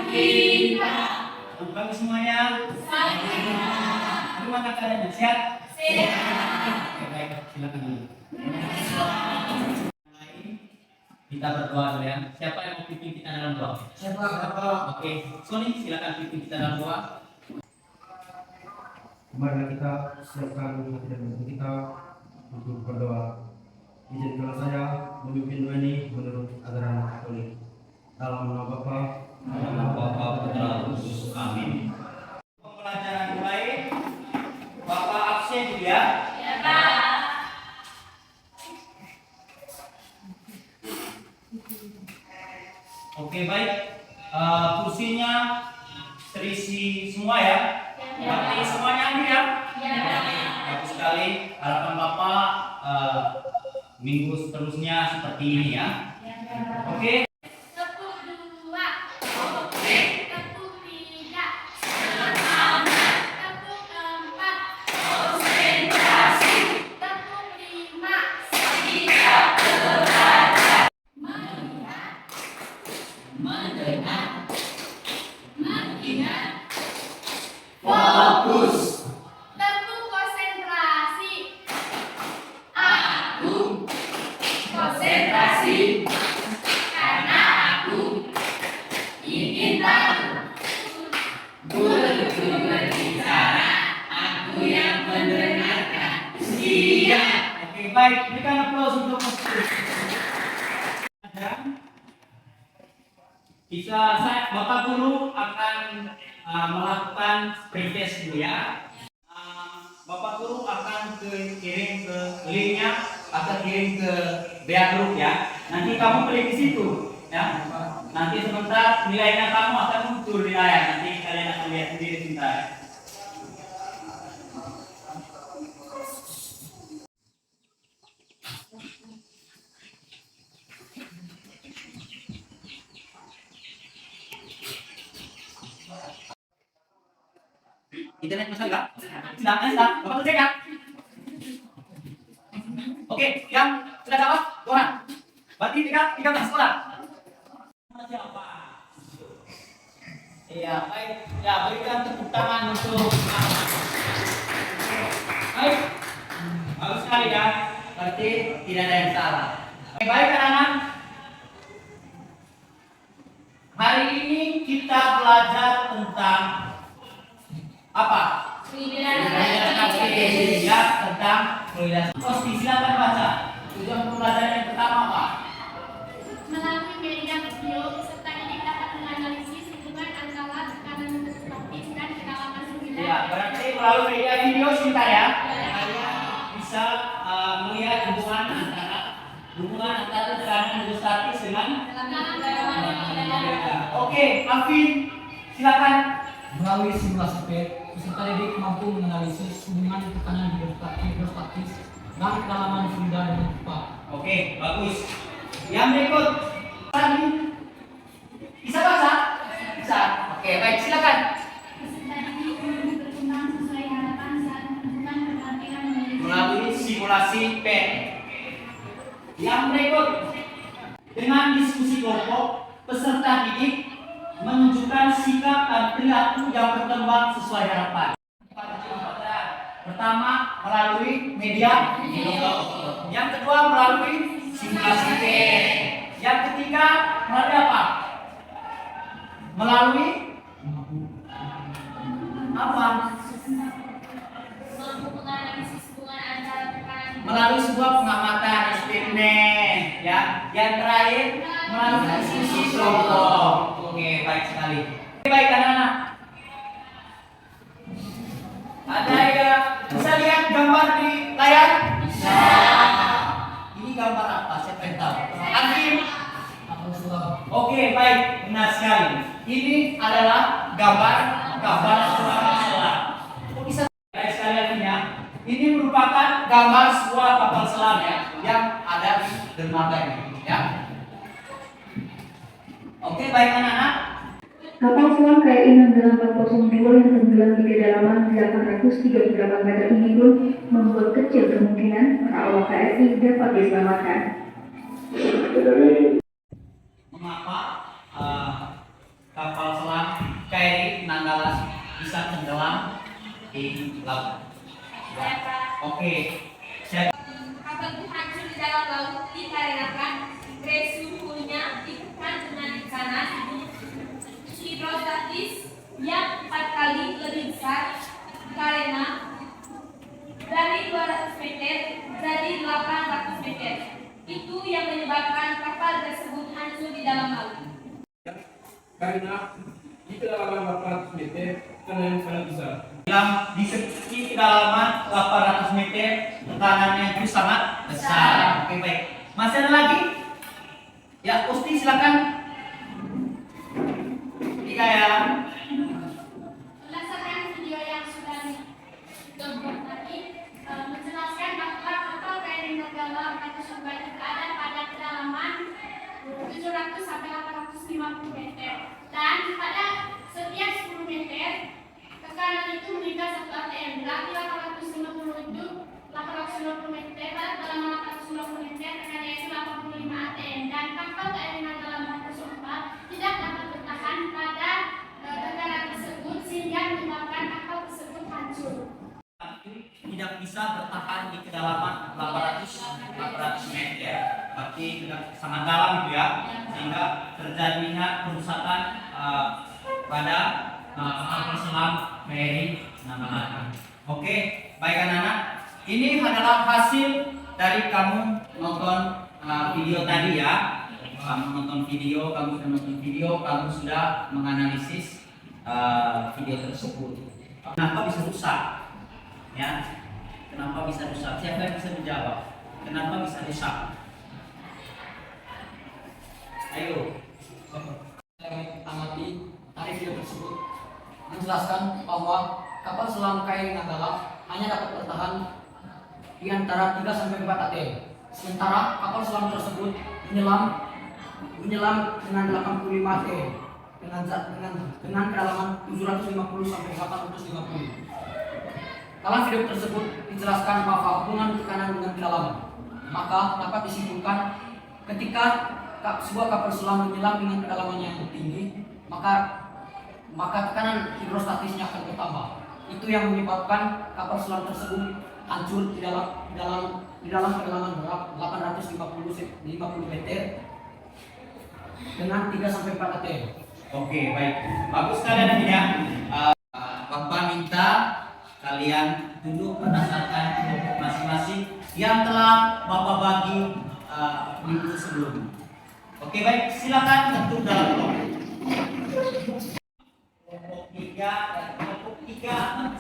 kita. Bagus semuanya. Gimana keadaannya? Sehat? Sehat. Oke, baik, silakan dulu. Kita berdoa dulu ya. Siapa yang mau pimpin kita dalam doa? Siapa? Oke, Sony silakan pimpin kita dalam doa. Mari kita siapkan hati dan hati kita untuk berdoa. Izinkanlah saya memimpin doa ini menurut ajaran Katolik. Dalam nama Bapa, Nama Bapa, Putra, Roh Kudus. Amin. Pembelajaran mulai. Bapak absen dulu ya. Ya, Pak. Oke, baik. Kursinya terisi semua ya. Berarti semuanya ambil ya. Bagus sekali. Harapan Bapak minggu seterusnya seperti ini ya. Oke. Tepuk 2. Tepuk 3. Semangat. Tepuk 4. Konsentrasi. Tepuk 5. Siap belajar. Melihat. Mendengar. Mengingat. Fokus. Tepuk konsentrasi. Aku konsentrasi karena aku ingin tahu. Guruku berbicara, aku yang mendengarkan. Siap. Oke, baik. Berikan aplaus untuk Bapak Guru akan melakukan pretest dulu ya. Bapak Guru akan kirim ke linknya atau kirim ke BA Group ya. Nanti kamu klik di situ ya. Nanti sebentar nilainya kamu akan muncul di layar. Nanti kalian akan lihat sendiri sebentar. Internet masuk enggak? Sudah. Bapak cek ya. Oke, yang sudah dapat orang. Berarti 13 orang. Siapa? Iya, baik. Ya, berikan tepuk tangan untuk baik. Bagus sekali ya. Berarti tidak ada yang salah. Oke, baik anak-anak. Hari ini kita belajar tentang apa? Ya, tentang fluidasi. Pasti silakan baca. Tujuan pembelajaran yang pertama apa? Melalui media video, peserta didik dapat menganalisis hubungan antara tekanan hidrostatik dan kedalaman fluida. Ya, berarti melalui media video sebentar ya. Kalian bisa melihat hubungan antara tekanan hidrostatis dengan Oke, Alvin, silakan. Melalui simulasi PET, peserta didik mampu menganalisis hubungan tekanan hidrostatis dan kedalaman fluida dengan cepat. Oke, bagus. Yang berikut, tadi bisa baca? Bisa. Oke, baik, silakan. Peserta didik berkembang sesuai harapan saat menemukan perbandingan Melalui simulasi PET. Yang berikut, dengan diskusi kelompok, peserta didik menunjukkan sikap dan perilaku yang berkembang sesuai harapan. Pertama, melalui media video. Yang kedua, melalui simulasi PET. Yang ketiga, melalui apa? Melalui apa? mampu menganalisis hubungan antara tekanan Melalui sebuah pengamatan eksperimen, ya. Yang terakhir, melalui diskusi kelompok. Oke, baik sekali. Oke, baik anak-anak. Ada yang bisa lihat gambar di layar? Bisa. Ini gambar apa? Siapa yang tahu? Akhir. Oke, baik, benar sekali. Ini adalah gambar sebuah selam. Kok bisa? Baik sekali artinya. Ini merupakan gambar sebuah kapal selam ya, yang ada di dermaga ini, ya. Oke, baik anak-anak. Kapal selam KRI 6802 yang tenggelam di kedalaman 838 meter ini pun membuat kecil kemungkinan para awak KRI dapat diselamatkan. Mengapa bisa tenggelam di laut. Ya. Oke. Kapal itu hancur di dalam laut dikarenakan suhunya ditekan dengan tekanan hidrostatis yang 4 kali lebih besar karena dari 200 meter jadi 800 meter. Itu yang menyebabkan kapal tersebut hancur di dalam laut. Karena di kedalaman 800 meter tekanan sangat besar. Di kedalaman 800 meter tekanannya itu sangat besar. Oke, baik. Masih ada lagi? Ya, Usti silakan. Iya ya. Berdasarkan video yang sudah ditonton tadi, menjelaskan bahwa kapal KRI Nanggala 400 berada pada kedalaman 700 sampai 850 meter, dan pada setiap 10 meter tekanan itu meningkat 1 atm. Berarti 850 itu 850 meter, pada kedalaman 850 meter tekanannya itu 85 atm, dan kapal KRI Nanggala 404 tidak dapat bertahan pada tekanan tersebut sehingga menyebabkan kapal tersebut hancur. Tidak bisa bertahan di kedalaman 800 meter. Berarti sangat dalam itu ya, sehingga terjadinya kerusakan pada kapal selam KRI Nanggala. Oke, baik anak-anak. Ini adalah hasil dari kamu nonton video tadi ya. Kamu nonton video, kamu sudah menganalisis video tersebut. Kenapa bisa rusak? Ya, kenapa bisa rusak? Siapa yang bisa menjawab? Kenapa bisa rusak? Ayo. Yang amati dari video tersebut menjelaskan bahwa kapal selam KRI Nanggala hanya dapat bertahan di antara 3 sampai 4 atm. Sementara kapal selam tersebut menyelam dengan 85 atm dengan kedalaman 750 sampai 850. Dalam video tersebut dijelaskan bahwa hubungan tekanan dengan kedalaman, maka dapat disimpulkan ketika sebuah kapal selam menyelam dengan kedalaman yang tinggi, maka tekanan hidrostatisnya akan bertambah. Itu yang menyebabkan kapal selam tersebut hancur di dalam kedalaman 850 meter dengan 3 sampai 4 atm. Oke, baik. Bagus kalian ya. Bapak minta kalian duduk berdasarkan kelompok masing-masing yang telah Bapak bagi minggu sebelumnya. Oke, baik. Silakan tentu dalam kelompok. Kelompok 3 dan kelompok 3 akan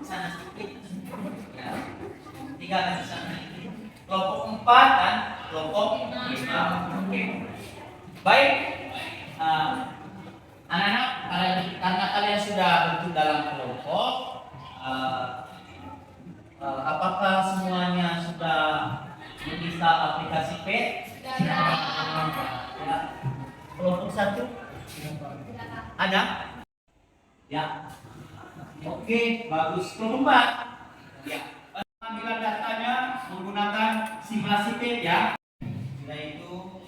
sana sedikit. Ya. 3 akan sana sedikit. Kelompok 4 dan kelompok 5. Oke. Baik. Anak-anak, karena kalian sudah duduk dalam kelompok, apakah semuanya sudah menginstal aplikasi PET? Ya. Kelompok 1 ada? Ya. Oke, bagus. Kelompok 4? Ya. Pengambilan datanya menggunakan simulasi PET ya. Sudah itu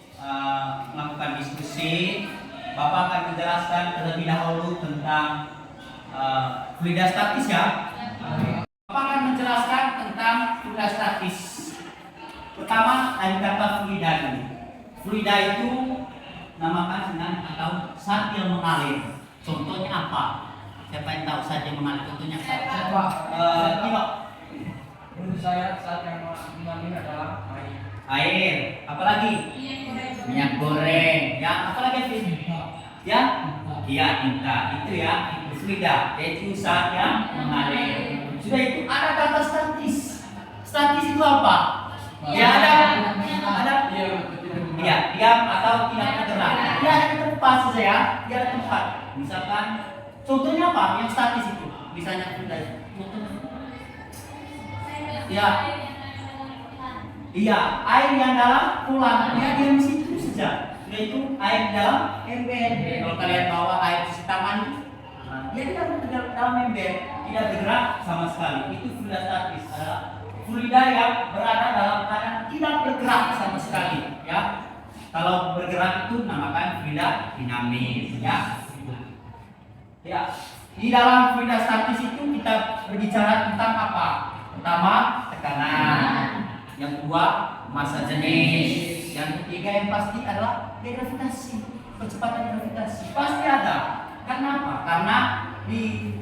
melakukan diskusi. Bapak akan menjelaskan terlebih dahulu tentang fluida statis ya. Bapak akan menjelaskan tentang fluida statis. Pertama, ada kata fluida ini. Fluida itu namakan dengan atau saat yang mengalir. Contohnya apa? Siapa yang tahu saat yang mengalir? Contohnya apa? Tino. Menurut saya saat yang mengalir adalah air. Air. Apalagi? Minyak goreng. Ya, apalagi? Ya? Iya, tinta. Itu ya, itu fluida. Yaitu saat yang mengalir. Sudah itu ada kata statis. Statis itu apa? Ya ada. Iya, diam atau tidak bergerak. Dia ada tempat saja ya. Dia ada tempat. Misalkan contohnya apa? Yang statis itu. Misalnya fluida. Ya. Iya, air yang dalam tulang. Dia diam di situ saja. Yaitu air dalam ember. Kalau kalian bawa air di taman, dia tidak bergerak dalam ember, tidak bergerak sama sekali. Itu fluida statis, adalah fluida yang berada dalam keadaan tidak bergerak sama sekali. Ya, kalau bergerak itu namakan fluida dinamis. Ya, ya. Di dalam fluida statis itu kita berbicara tentang apa? Pertama, tekanan. Yang kedua, massa jenis. Yang ketiga yang pasti adalah gravitasi, percepatan gravitasi. Pasti ada. Kenapa? Karena di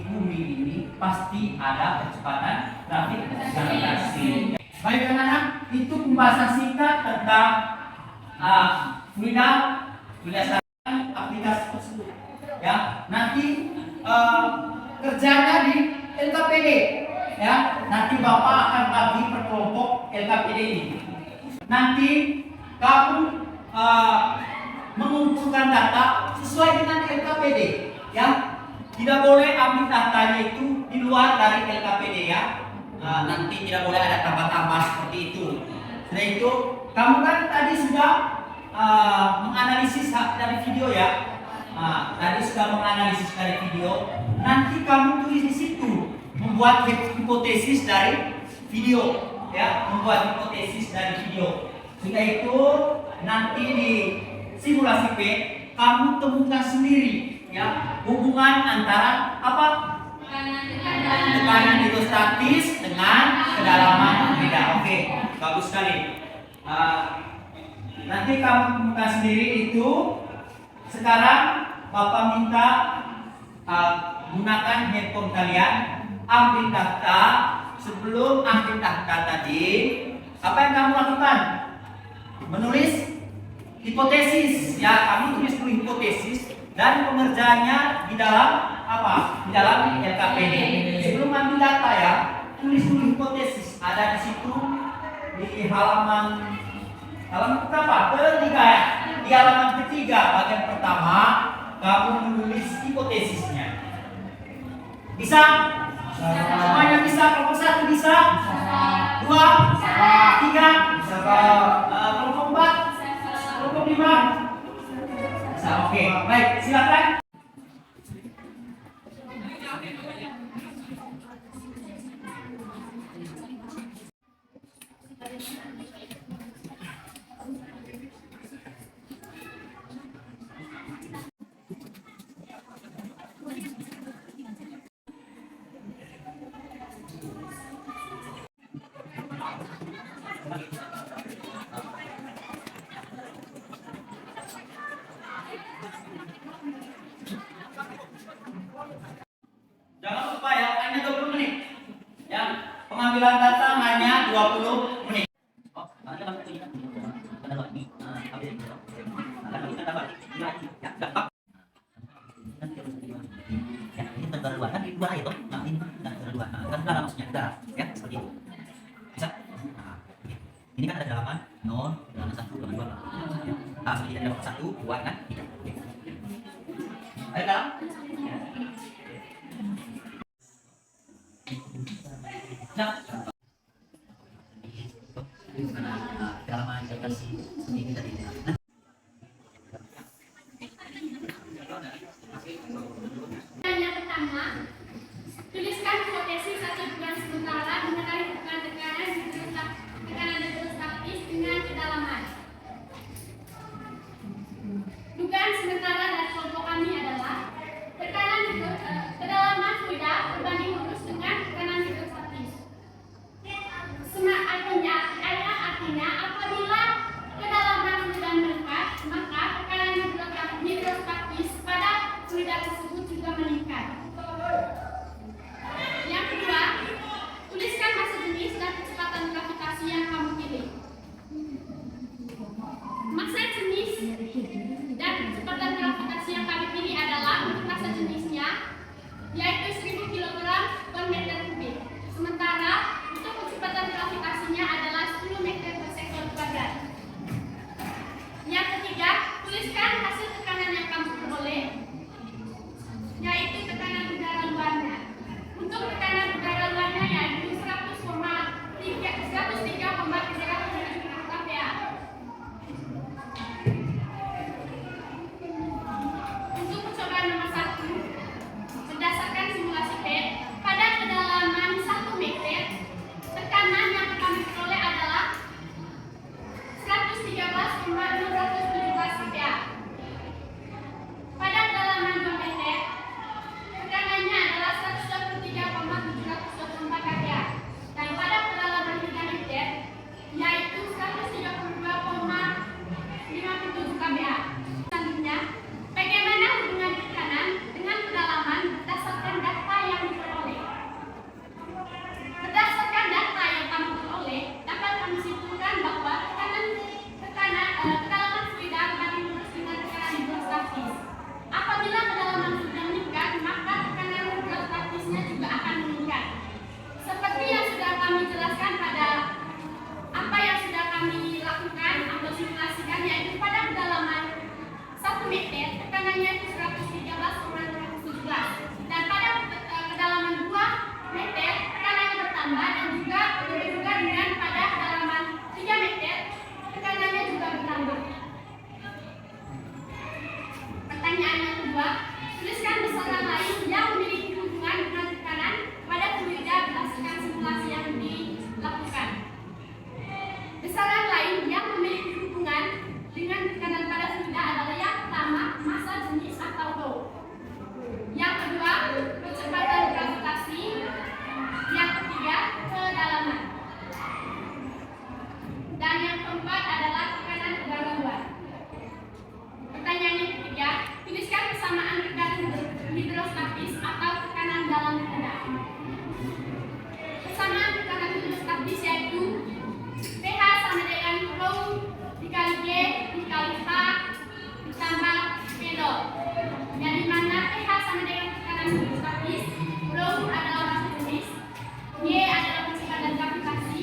bumi ini pasti ada kecepatan gravitasi. Baik anak-anak, itu pembahasan singkat tentang fluida statis, aplikasi tersebut. Ya, nanti kerjanya di LKPD. Ya, nanti Bapak akan bagi per kelompok LKPD ini. Nanti kamu mengumpulkan data sesuai dengan LKPD. Ya, tidak boleh ambil datanya itu di luar dari LKPD ya. Nanti tidak boleh ada tambah-tambah seperti itu. Setelah itu, kamu kan tadi sudah menganalisis dari video ya. Tadi sudah menganalisis dari video. Nanti kamu tulis di situ membuat hipotesis dari video, ya, membuat hipotesis dari video. Sudah itu nanti di simulasi P kamu temukan sendiri, ya, hubungan antara apa? Tekanan hidrostatis dengan kedalaman fluida. Oke, bagus sekali. Nanti kamu temukan sendiri itu. Sekarang Bapak minta gunakan handphone kalian, ambil data. Sebelum ambil data tadi, apa yang kamu lakukan? Menulis hipotesis. Ya, kamu tulis dulu hipotesis dan pengerjaannya di dalam apa? Di dalam LKPD. Sebelum ambil data ya, tulis dulu hipotesis. Ada di situ di halaman berapa? Ketiga ya. Di halaman ketiga bagian pertama kamu menulis hipotesisnya. Bisa? Semuanya bisa? Kelompok 1 bisa? 2? 3? Kelompok 4? Kelompok 5? Bisa, oke. Baik, silakan. Jangan lupa ya, hanya 20 menit. Ya, pengambilan data hanya 20 menit. Oh, ini tanggal 2 kan dua itu. Nah, ini tanggal 2. Kan dalam maksudnya darah, ya, seperti itu. Bisa? Nah, ini kan ada dalaman 0, dalaman 1, dalaman 2. Ah, ini ada 1, 2 kan? 3. Ada dalam? Nah, dalaman dikasih ini tadi. Yang pertama, tuliskan hipotesis atau dugaan sementara mengenai hubungan tekanan hidrostatis dengan kedalaman. Dugaan sementara dari kelompok kami adalah kedalaman fluida berbanding lurus dengan tekanan hidrostatis. Artinya apabila kedalaman fluida meningkat, maka tekanan hidrostatis pada fluida tersebut juga meningkat. Yang kedua, tuliskan massa jenis dan kecepatan gravitasi yang kamu pilih. Massa jenis dan kecepatan gravitasi yang kami pilih adalah untuk massa jenisnya yaitu 1000 kg per meter kubik. Sementara untuk kecepatan gravitasinya adalah 10 meter per sektor kuadrat. Yang ketiga, tuliskan hasil tekanan yang kamu peroleh, yaitu tekanan udara luarnya. Untuk tekanan udara luarnya yaitu 103,3 kPa. Untuk percobaan nomor 1, berdasarkan simulasi P, pada kedalaman 1 meter, tekanan yang kami peroleh adalah 113,617 kPa. Pada kedalaman 2 meter, tekanan meter, tekanannya itu 113,217. Dan pada kedalaman 2 meter, tekanannya bertambah dan juga dengan pada kedalaman 3 meter, tekanannya juga bertambah. Pertanyaan yang kedua, tuliskan besaran lain yang memiliki hubungan dengan tekanan pada fluida berdasarkan simulasi yang dilakukan. Besaran lain yang memiliki hubungan dengan tekanan pada fluida adalah yang pertama, massa jenis atau rho. Yang kedua, kecepatan gravitasi. Yang ketiga, kedalaman. Dan yang keempat adalah tekanan udara luar. Pertanyaan yang ketiga, tuliskan persamaan tekanan hidrostatis atau tekanan dalam fluida. Persamaan tekanan hidrostatis yaitu pH sama dengan rho dikali G dikali H ditambah P dot. Yang dimana pH sama dengan tekanan hidrostatis, rho adalah massa jenis, G adalah kecepatan gravitasi,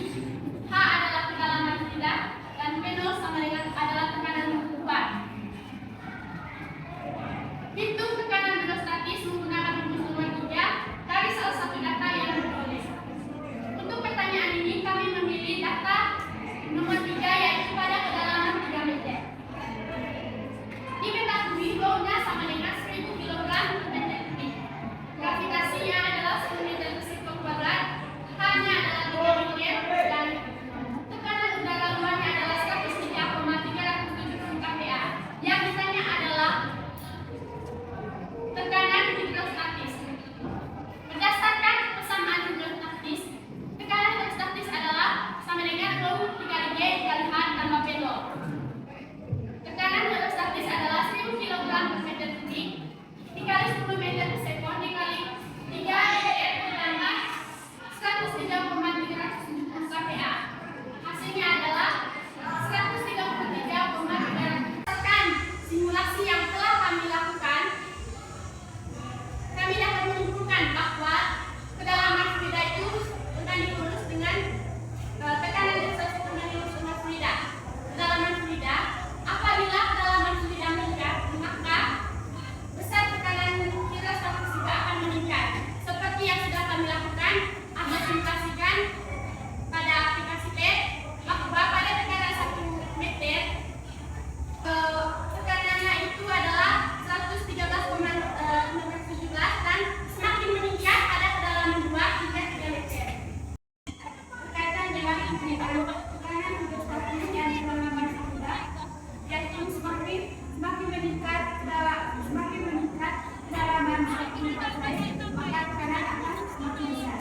H adalah kedalaman fluida, dan P dot sama dengan adalah tekanan luar. Hitung tekanan hidrostatis menggunakan rumus nomor 3 dari salah satu data yang diperoleh. Untuk pertanyaan ini kami memilih data nomor 3 yaitu pada kedalaman 3 meter. Diketahui rho-nya sama dengan 1000 kg per meter kubik. Gravitasinya adalah 10 meter per sektor kuadrat. H-nya adalah 3 meter dan tekanan udara luarnya adalah 103,370 kPa. Yang ditanya adalah tekanan hidrostatis. Berdasarkan persamaan hidrostatis, tekanan hidrostatis adalah sama dengan rho dikali G dikali H tambah P dot. Tekanan hidrostatis adalah 1000 kg per meter kubik dikali 10 meter per sekon dikali 3 meter ditambah 103,370 kPa. Hasilnya adalah 133,300. Berdasarkan simulasi yang telah kami lakukan, kami dapat menyimpulkan bahwa kedalaman fluida itu akan diurus dengan tekanan hidrostatis dengan fluida. Kedalaman fluida, apabila kedalaman fluida meningkat, maka besar tekanan hidrostatis juga akan meningkat. Seperti yang sudah kami lakukan, aplikasikan pada aplikasi PET, bahwa pada tekanan 1 meter, tekanannya itu adalah 113,617 dan semakin meningkat pada kedalaman 2 hingga 3 meter. Berkaitan dengan tekanan hidrostatis yang kedalaman fluida, yaitu semakin meningkat kedalaman maka tekanan akan semakin besar.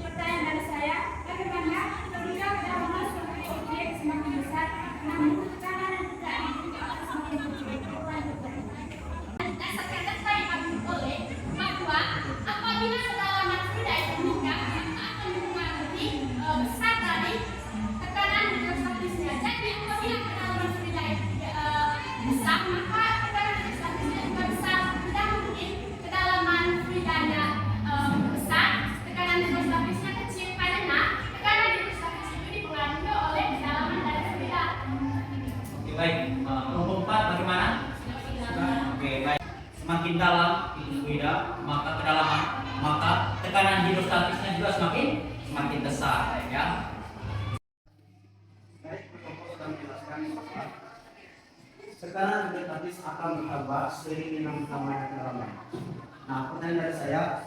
Pertanyaan dari saya, bagaimana ketika kedalaman suatu objek semakin besar, namun tekanan dan tekanan semakin kecil? Berdasarkan data yang kami peroleh bahwa apabila kedalaman fluida itu meningkat, maka akan mempengaruhi besar dari tekanan hidrostatisnya. Jadi apabila kedalaman fluida itu besar, maka tekanan hidrostatisnya juga besar. Tidak mungkin kedalaman fluidanya besar, tekanan hidrostatisnya kecil, karena tekanan hidrostatis itu dipengaruhi oleh kedalaman dari fluida. Oke, baik. Kelompok 4 bagaimana? Oke, baik. Semakin dalam itu fluida, maka kedalaman, maka tekanan hidrostatisnya juga semakin besar, ya. Baik, Prof. sudah menjelaskan bahwa tekanan hidrostatis akan bertambah seiring dengan bertambahnya kedalaman. Nah, pertanyaan dari saya,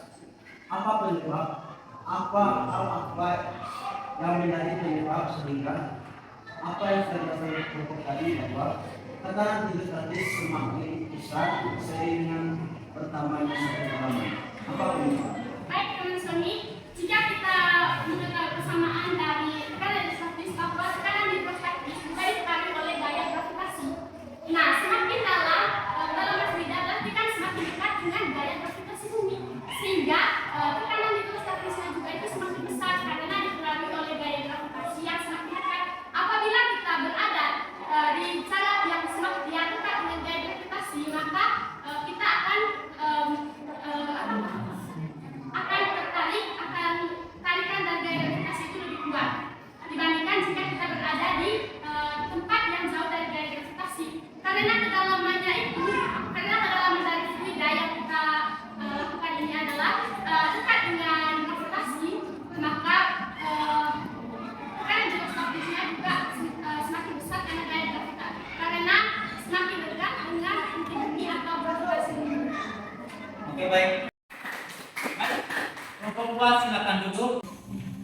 apa penyebab, apa hal yang menjadi penyebab sehingga apa yang sudah dilakukan kelompok tadi bahwa tekanan hidrostatis semakin besar seiring dengan bertambahnya kedalaman? Apa penyebab? Baik teman Sony, jika kita mengetahui persamaan dari tekanan hidrostatis, bahwa tekanan hidrostatis juga dipengaruhi oleh gaya gravitasi. Nah, semakin dalam fluida berarti kan semakin dekat dengan gaya gravitasi bumi, sehingga tekanan hidrostatisnya juga itu semakin besar karena dipengaruhi oleh gaya gravitasi yang semakin dekat. Apabila kita berada di jarak yang semakin dekat dengan gaya gravitasi, maka kita akan tarikan dan gaya gravitasi itu lebih kuat.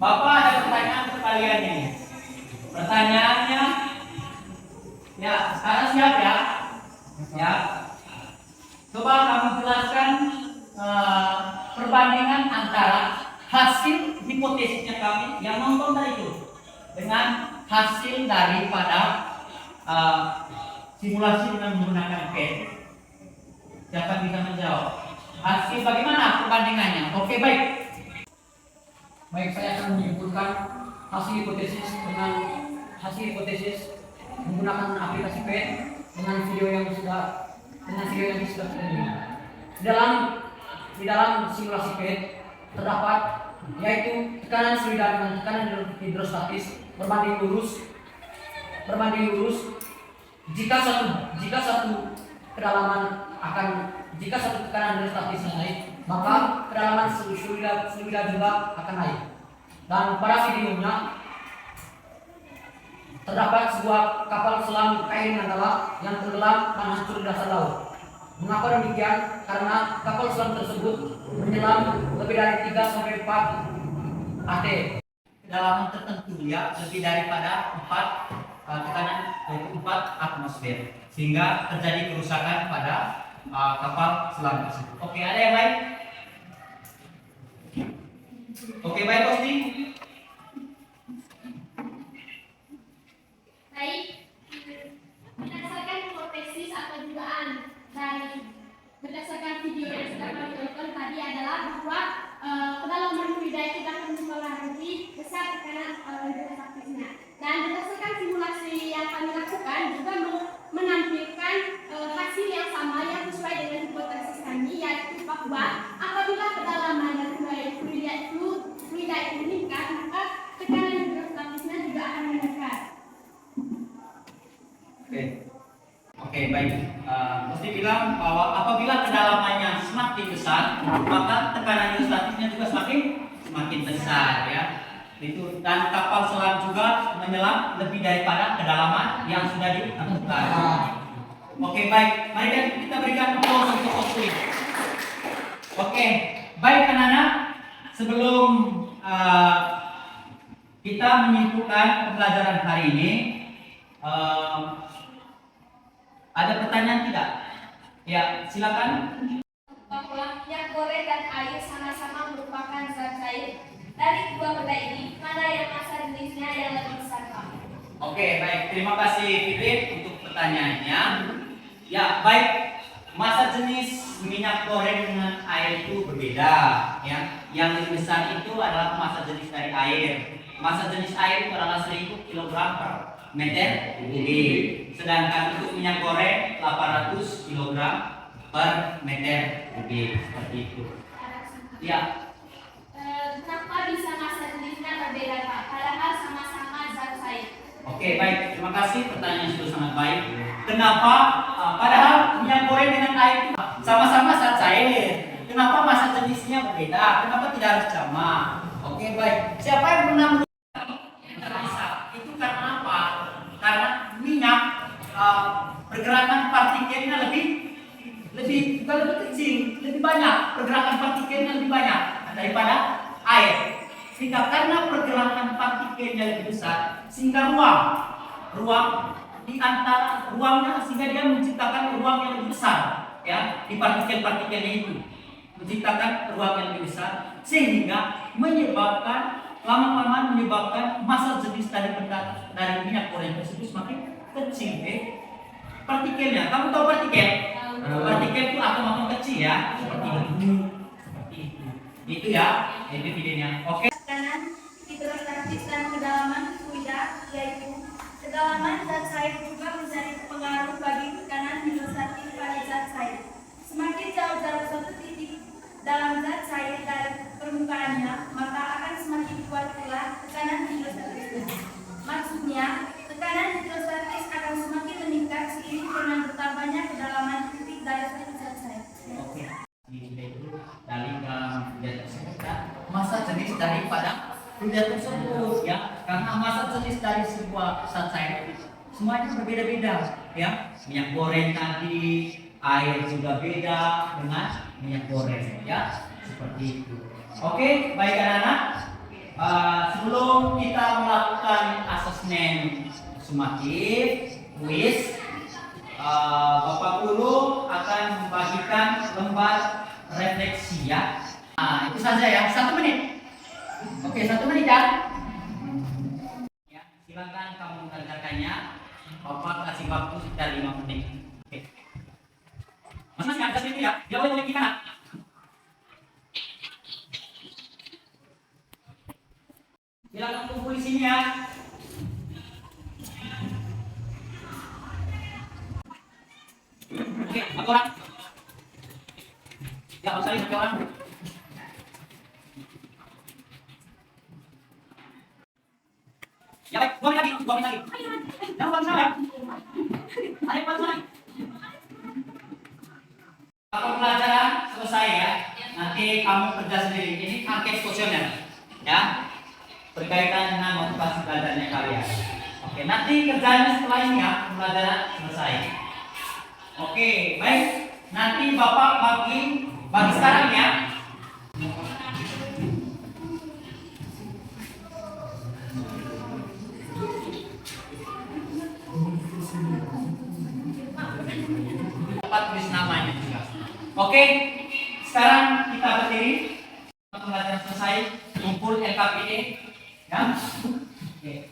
Bapak ada pertanyaan untuk kalian nih. Pertanyaannya, ya sekarang siap ya? Ya. Coba kamu jelaskan perbandingan antara hasil hipotesisnya kami yang nonton tadi itu dengan hasil daripada simulasi dengan menggunakan pen. Siapa bisa menjawab? Hasil bagaimana perbandingannya? Oke, baik. Baik, saya akan menyimpulkan hasil hipotesis menggunakan aplikasi PET dengan video yang sudah terlihat. Di dalam simulasi PET terdapat yaitu tekanan silinder dengan tekanan hidrostatis berbanding lurus jika satu tekanan hidrostatis naik, maka kedalaman silinder juga akan naik. Dan pada videonya terdapat sebuah kapal selam KRI Nanggala yang tenggelam dan hancur di dasar laut. Mengapa demikian? Karena kapal selam tersebut menyelam lebih dari 3 sampai 4 AT. Kedalaman tertentu ya, lebih daripada 4 tekanan, yaitu 4 atmosfer, sehingga terjadi kerusakan pada kapal selam tersebut. Oke, ada yang lain? Oke, baik Kosti. Baik, berdasarkan hipotesis atau dugaan dari berdasarkan video yang sudah kami tonton tadi adalah bahwa kedalaman fluida itu dapat mempengaruhi besar tekanan hidrostatisnya. Dan berdasarkan simulasi yang kami lakukan juga menampilkan hasil yang sama yang sesuai dengan hipotesis kami, yaitu bahwa apabila kedalaman dari fluida itu meningkat, maka tekanan hidrostatisnya juga akan meningkat. Oke, baik. Mesti bilang bahwa apabila kedalamannya semakin besar, maka tekanan hidrostatisnya juga semakin besar ya. Itu, dan kapal selam juga menyelam lebih daripada kedalaman yang sudah ditentukan. Oke, baik. Mari kita berikan aplaus untuk Kosti. Oke, baik anak-anak. Sebelum kita menyimpulkan pembelajaran hari ini, ada pertanyaan tidak? Ya, silakan. Bahwa minyak goreng dan air sama-sama merupakan zat cair. Dari kedua benda ini, mana yang massa jenisnya yang lebih besar, Pak? Oke, baik. Terima kasih Fitri untuk pertanyaannya. Ya, baik. Massa jenis minyak goreng dengan air itu berbeda. Ya, yang lebih besar itu adalah massa jenis dari air. Massa jenis air itu adalah 1000 kg per meter kubik. Sedangkan untuk minyak goreng 800 kg per meter kubik. Seperti itu. Ya. Kenapa bisa massa jenisnya berbeda, Pak? Padahal sama-sama zat cair. Oke, baik. Terima kasih, pertanyaan sudah sangat baik. Kenapa? Padahal minyak goreng dengan air itu sama-sama zat cair. Kenapa massa jenisnya berbeda? Kenapa tidak harus sama? Oke, baik. Siapa yang pernah bisa? Itu karena apa? Karena minyak pergerakan partikelnya lebih kecil, lebih banyak. Pergerakan partikelnya lebih banyak daripada air. Sehingga karena pergerakan partikelnya lebih besar, sehingga ruang di antara ruangnya, sehingga dia menciptakan ruang yang lebih besar ya di partikel-partikelnya itu, menciptakan ruang yang lebih besar, sehingga lama-lama menyebabkan massa jenis dari minyak goreng tersebut semakin kecil. Partikelnya, kamu tahu partikel? Partikel itu atom-atom kecil ya, seperti itu. Itu ya, itu videonya. Oke. Tekanan hidrostatis dan kedalaman fluida, yaitu kedalaman zat cair juga menjadi pengaruh bagi tekanan hidrostatis pada zat cair. Semakin jauh dari suatu titik dalam zat cair dari permukaannya, maka akan semakin kuat pula tekanan hidrostatisnya. Maksudnya, tekanan hidrostatis akan semakin meningkat seiring dengan bertambahnya kedalaman titik dari suatu zat cair. Oke. Dari fluida tersebut ya, massa jenis daripada fluida tersebut ya, karena massa jenis dari sebuah zat cair semuanya berbeda-beda ya. Minyak goreng tadi, air juga beda dengan minyak goreng ya, seperti itu. Oke, baik anak-anak. sebelum kita melakukan asesmen sumatif, kuis, Bapak Guru akan membagikan lembar refleksi ya. Nah, itu saja ya, 1 menit. Oke, 1 menit ya. Ya, silakan kamu mengerjakannya. Bapak kasih waktu sekitar 5 menit. Oke. Masing-masing ada itu ya. Dia boleh kita. Silakan kumpul di sini ya. Oke, satu orang. Ya, usah satu orang. Ya baik, 2 menit lagi, 2 menit lagi. Jangan lupa ya. Ayo bantu lagi. Kalau pelajaran selesai ya, nanti kamu kerja sendiri. Ini angket kuesioner, ya, berkaitan dengan motivasi belajarnya kalian. Oke, nanti kerjanya setelah ini ya, pelajaran selesai. Oke, baik. Nanti Bapak bagi sekarang ya. Dapat tulis namanya juga. Oke, sekarang kita berdiri. Pelajaran selesai, kumpul LKPD, ya. Oke.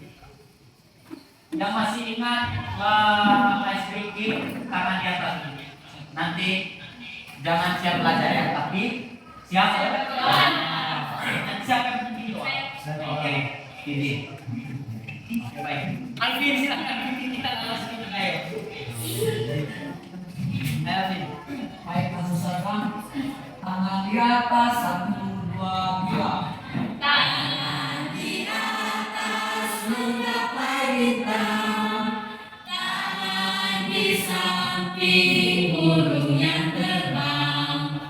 Yang masih ingat SPG tangan di atas. Nanti jangan siap belajar ya, tapi siap. Nanti siapkan video. Oke, ini. Oke, baik. Alvin silakan kita langsung ayo. Alvin, baik usahakan tangan di atas 1, 2, 3. Tangan di atas menggapai bintang, tangan di samping burung yang terbang,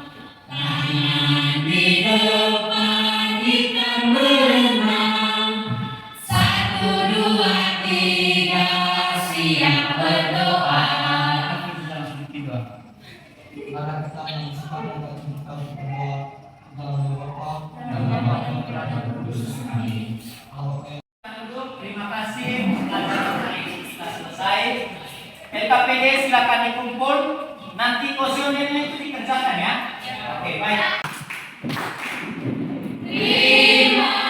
tangan di depan ikan berenang. 1, 2, 3, siap berdoa. Mari kita mengucapkan kita berdoa dalam Bapa dan Bapa dan Putra dan Roh Kudus. Amin. Terima kasih, pelajaran hari ini sudah selesai. LKPD silakan dikumpul. Nanti kuesionernya itu dikerjakan ya. Oke, baik. Terima